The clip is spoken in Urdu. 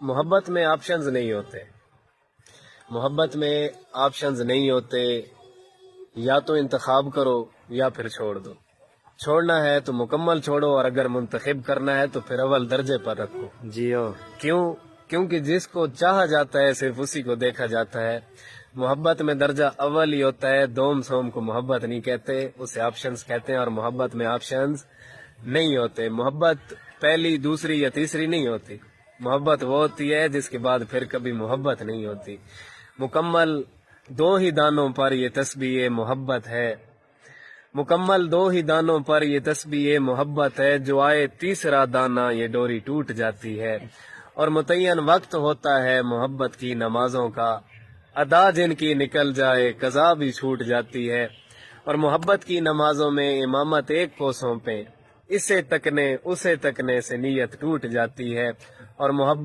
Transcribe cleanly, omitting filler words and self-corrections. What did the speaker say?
محبت میں آپشنز نہیں ہوتے، محبت میں آپشنز نہیں ہوتے، یا تو انتخاب کرو یا پھر چھوڑ دو۔ چھوڑنا ہے تو مکمل چھوڑو، اور اگر منتخب کرنا ہے تو پھر اول درجے پر رکھو۔ جیو کیونکہ جس کو چاہا جاتا ہے صرف اسی کو دیکھا جاتا ہے۔ محبت میں درجہ اول ہی ہوتا ہے، دوم سوم کو محبت نہیں کہتے، اسے آپشنز کہتے ہیں، اور محبت میں آپشنز نہیں ہوتے۔ محبت پہلی، دوسری یا تیسری نہیں ہوتی، محبت وہ ہوتی ہے جس کے بعد پھر کبھی محبت نہیں ہوتی۔ مکمل دو ہی دانوں پر یہ تسبیح محبت ہے، مکمل دو ہی دانوں پر یہ تسبیح محبت ہے، جو آئے تیسرا دانہ یہ ڈوری ٹوٹ جاتی ہے۔ اور متعین وقت ہوتا ہے محبت کی نمازوں کا، ادا جن کی نکل جائے قضا بھی چھوٹ جاتی ہے۔ اور محبت کی نمازوں میں امامت ایک کو سونپیں، اسے تکنے اسے تکنے سے نیت ٹوٹ جاتی ہے۔ اور محبت